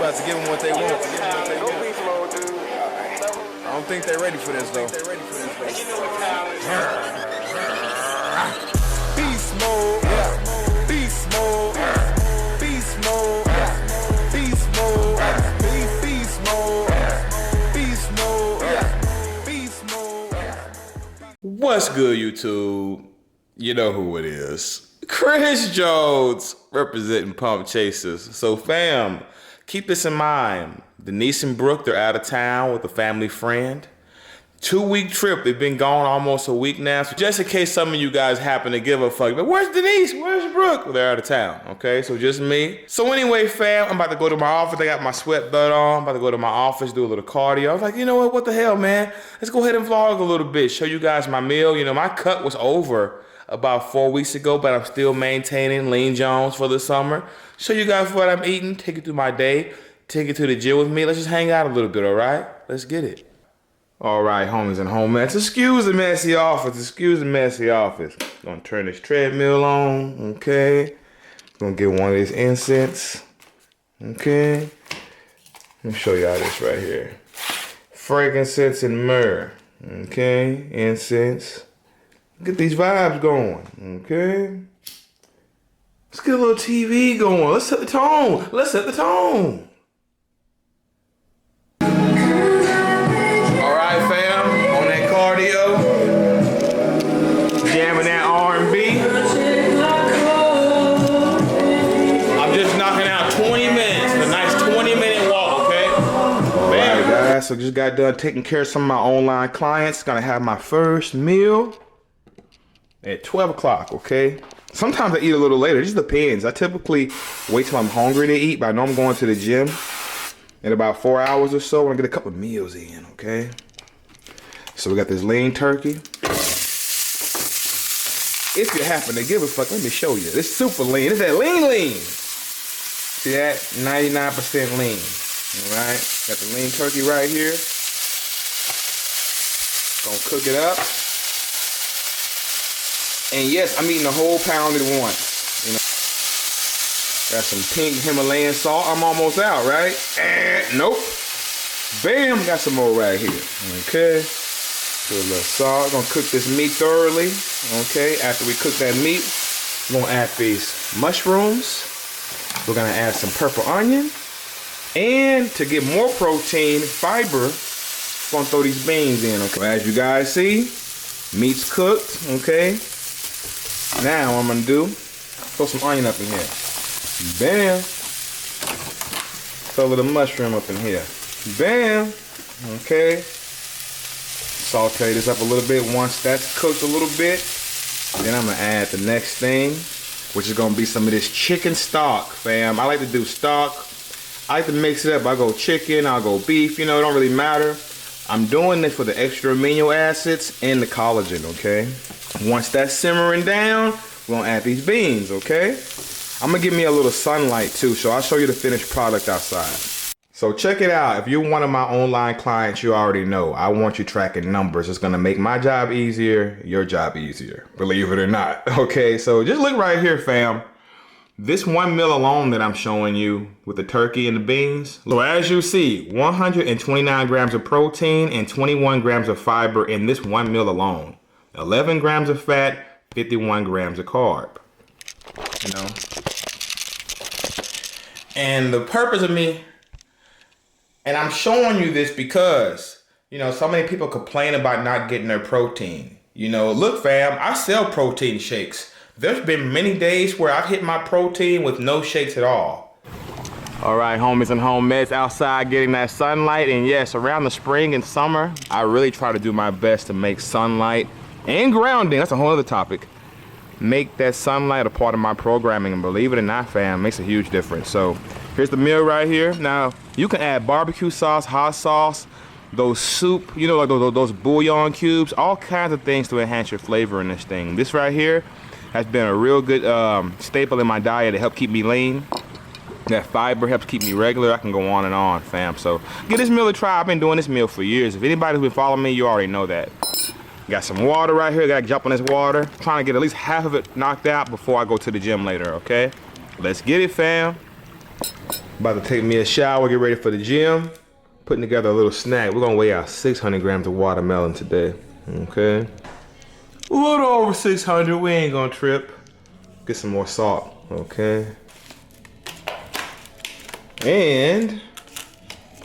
about to give them what they want. I don't think they're ready for this though. Beast mode, beast mode, beast mode, beast mode, beast mode, beast mode, beast mode. What's good, YouTube? You know who it is. Chris Jones representing Pump Chasers. So fam, keep this in mind. Denise and Brooke, they're out of town with a family friend. 2-week trip. They've been gone almost a week now. So just in case some of you guys happen to give a fuck, but where's Denise? Where's Brooke? Well, they're out of town, okay? So just me. So anyway, fam, I'm about to go to my office. I got my sweat belt on. I'm about to go to my office, do a little cardio. I was like, you know what the hell, man? Let's go ahead and vlog a little bit. Show you guys my meal. You know, my cut was over about 4 weeks ago, but I'm still maintaining Lean Jones for the summer. Show you guys what I'm eating, take you through my day, take you to the gym with me. Let's just hang out a little bit, all right? Let's get it. All right, homies and homies. Excuse the messy office. Excuse the messy office. Gonna turn this treadmill on, okay? Gonna get one of these incense, okay? Let me show y'all this right here. Frankincense and myrrh, okay? Incense. Get these vibes going, okay? Let's get a little TV going. Let's set the tone. Let's set the tone. All right, fam. On that cardio. Jamming that R&B. I'm just knocking out 20 minutes. A nice 20-minute walk, okay? All right, guys. So just got done taking care of some of my online clients. Gonna have my first meal at 12 o'clock, okay? Sometimes I eat a little later. It just depends. I typically wait till I'm hungry to eat, but I know I'm going to the gym in about 4 hours or so. I want to get a couple of meals in, okay? So we got this lean turkey. If you happen to give a fuck, let me show you. It's super lean. It's that lean. See that? 99% lean. All right? Got the lean turkey right here. Gonna cook it up. And yes, I'm eating a whole pound at once. You know, got some pink Himalayan salt. I'm almost out, right? Nope. Bam, got some more right here. Okay. Put a little salt. Gonna cook this meat thoroughly. Okay. After we cook that meat, we're gonna add these mushrooms. We're gonna add some purple onion. And to get more protein, fiber, we're gonna throw these beans in. Okay. As you guys see, meat's cooked. Okay. Now what I'm gonna do, throw some onion up in here. Bam. Throw a little mushroom up in here. Bam. Okay. Saute this up a little bit. Once that's cooked a little bit, then I'm gonna add the next thing, which is gonna be some of this chicken stock, fam. I like to do stock. I like to mix it up. I go chicken, I'll go beef, you know, it don't really matter. I'm doing this for the extra amino acids and the collagen, okay? Once that's simmering down, we're gonna add these beans, okay? I'm gonna give me a little sunlight too, so I'll show you the finished product outside. So check it out. If you're one of my online clients, you already know I want you tracking numbers. It's gonna make my job easier, your job easier, believe it or not. Okay, so just look right here, fam. This one meal alone that I'm showing you with the turkey and the beans. So as you see, 129 grams of protein and 21 grams of fiber in this one meal alone. 11 grams of fat, 51 grams of carb, you know? And the purpose of me, and I'm showing you this because, you know, so many people complain about not getting their protein. You know, look fam, I sell protein shakes. There's been many days where I've hit my protein with no shakes at all. All right, homies and homies, outside getting that sunlight. And yes, around the spring and summer, I really try to do my best to make sunlight and grounding, that's a whole other topic, make that sunlight a part of my programming. And believe it or not, fam, it makes a huge difference. So here's the meal right here. Now, you can add barbecue sauce, hot sauce, those soup, you know, like those bouillon cubes, all kinds of things to enhance your flavor in this thing. This right here has been a real good staple in my diet to help keep me lean. That fiber helps keep me regular. I can go on and on, fam. So give this meal a try. I've been doing this meal for years. If anybody's been following me, you already know that. Got some water right here. Gotta jump on this water. Trying to get at least half of it knocked out before I go to the gym later, okay? Let's get it, fam. About to take me a shower, get ready for the gym. Putting together a little snack. We're gonna weigh out 600 grams of watermelon today. Okay. A little over 600, we ain't gonna trip. Get some more salt, okay? And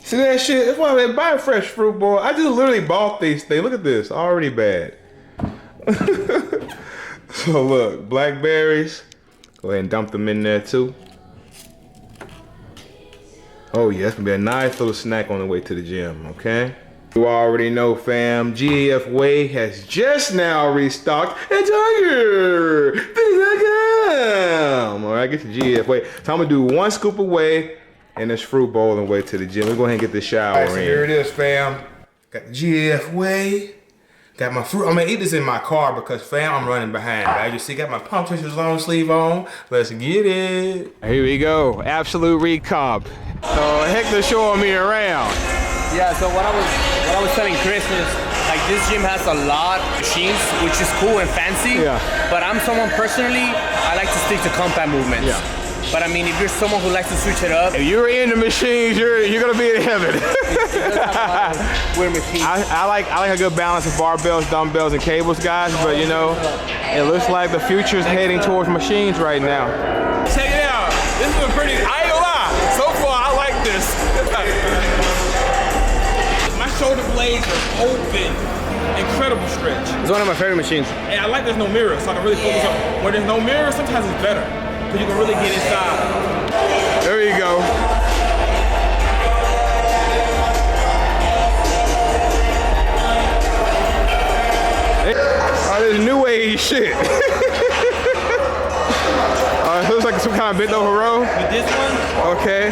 see that shit? That's why they buy fresh fruit, boy. I just literally bought these things. Look at this, already bad. So look, blackberries. Go ahead and dump them in there too. Oh yeah, that's gonna be a nice little snack on the way to the gym, okay? You already know, fam, GAF Whey has just now restocked at Target. All right, get your GAF Whey. So I'm gonna do 1 scoop of whey and this fruit bowl on the way to the gym. Let's go ahead and get this shower in. So here it is, fam. Got the GAF Whey. Got my fruit. I'm gonna eat this in my car because, fam, I'm running behind. As you see, got my pump twisters long sleeve on. Let's get it. Here we go. Absolute Recomp. So Hector showing me around. Yeah, so what I was telling Chris is, like, this gym has a lot of machines, which is cool and fancy. Yeah. But I'm someone personally, I like to stick to compound movements. Yeah. But I mean, if you're someone who likes to switch it up, if you're into machines, you're gonna be in heaven. Weird machines. I like a good balance of barbells, dumbbells, and cables, guys. But you know, it looks like the future is heading towards machines right now. Check it out. This is a pretty. I ain't gonna lie. So far, I like this. My shoulder blades are open. Incredible stretch. It's one of my favorite machines. And I like there's no mirror, so I can really focus on. When there's no mirror, sometimes it's better. Because you can really get inside. There you go. Oh, this new age shit. It looks like some kind of bent over row. With this one? Okay.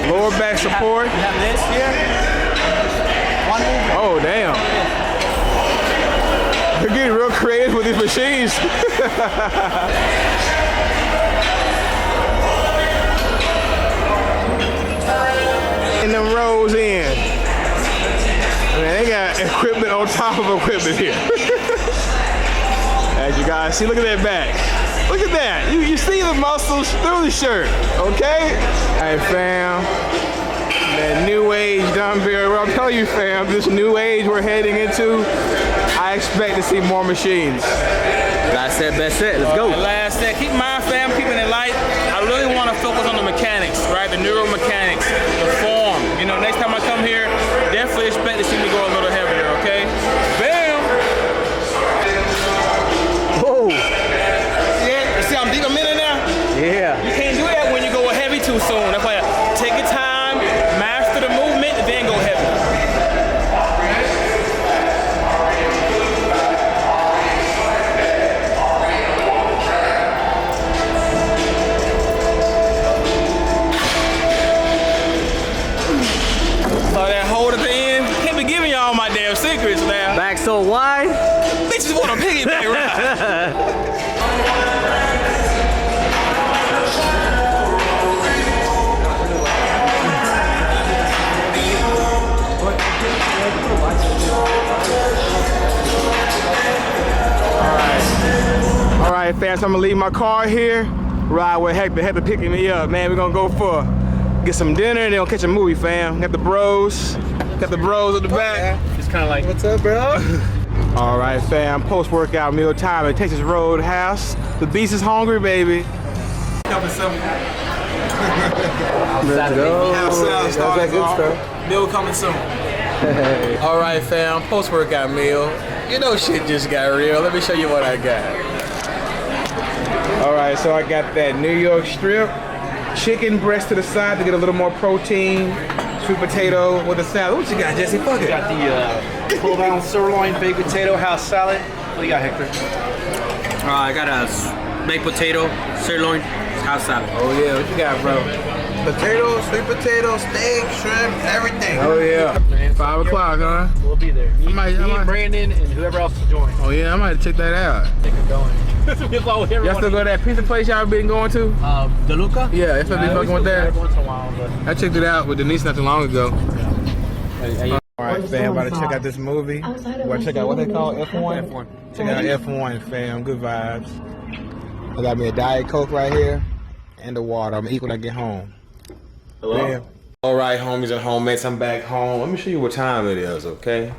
Lower back support. You have this here. One movement. Oh, damn. They're getting real creative with these machines. And them rows in. I mean, they got equipment on top of equipment here. As you guys see, look at that back. Look at that. You see the muscles through the shirt, okay? All right, fam. That new age dumbbell. Well, I'm telling you, fam, this new age we're heading into, I expect to see more machines. Last set, best set. Let's go. Last set. Keep in mind, fam, keeping it light. I really want to focus on the mechanics, right? The neuromechanics, the form. You know, next time I come here, definitely expect to see me go a little heavier, okay? Bam! Whoa. See I'm deep a minute now? Yeah. You can't do that when you go heavy too soon. That's why take your time, master the movement, and then go heavy. So that hold at the end, can't be giving y'all my damn secrets now. Back so wide. Bitches want to piggyback ride. All right, fam, so I'm gonna leave my car here, ride with Hector. Hector picking me up, man. We're gonna go get some dinner and then we'll catch a movie, fam. Got the bros at the back. Just kind of like, what's up, bro? All right, fam, post-workout meal time at Texas Roadhouse. The beast is hungry, baby. Coming soon. Let's go. How's that good stuff? Meal coming soon. All right, fam, post-workout meal. You know shit just got real. Let me show you what I got. All right, so I got that New York strip, chicken breast to the side to get a little more protein, sweet potato with a salad. What you got, Jesse? Fuck it. Got the 12-ounce sirloin baked potato house salad. What do you got, Hector? I got a baked potato, sirloin, house salad. Oh yeah, what you got, bro? Potatoes, sweet potatoes, steak, shrimp, everything. Oh yeah. 5 o'clock, huh? We'll be there. Me, I might. Brandon, and whoever else to join. Oh yeah, I might check that out. They can go in. Y'all still go to that pizza place y'all been going to? DeLuca? Yeah, that's what be fucking with that. Once in a while, but I checked it out with Denise not too long ago. yeah. All right, fam, about to check out this movie. Well, check out what they call F1. F1. Check out F1, fam. Good vibes. I got me a Diet Coke right here and the water. I'm gonna eat when I get home. Hello? All right, homies and homemates, I'm back home. Let me show you what time it is, okay?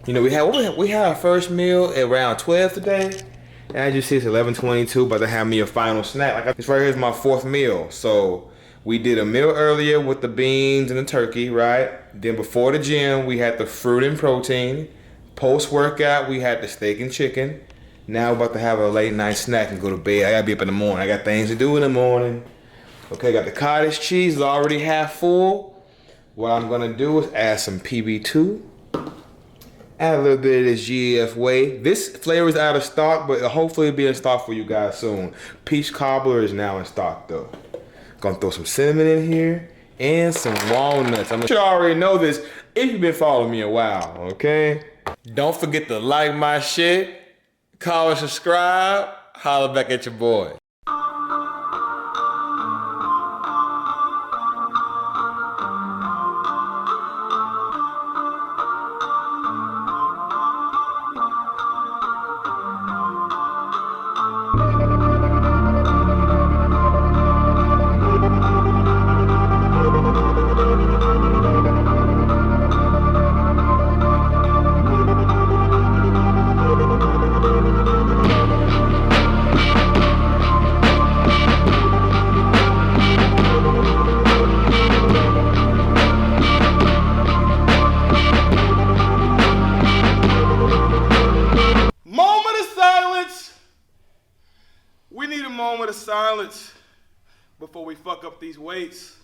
You know, we had our first meal at around 12 today. And as you see, it's 11:22, about to have me a final snack. Like, this right here is my 4th meal. So we did a meal earlier with the beans and the turkey, right? Then before the gym, we had the fruit and protein. Post-workout, we had the steak and chicken. Now we're about to have a late night snack and go to bed. I gotta be up in the morning. I got things to do in the morning. Okay, got the cottage cheese, it's already half full. What I'm gonna do is add some PB2. Add a little bit of this GF whey. This flavor is out of stock, but hopefully it'll be in stock for you guys soon. Peach cobbler is now in stock though. Gonna throw some cinnamon in here and some walnuts. You should already know this if you've been following me a while, okay? Don't forget to like my shit, comment, subscribe, holler back at your boy. We need a moment of silence before we fuck up these weights.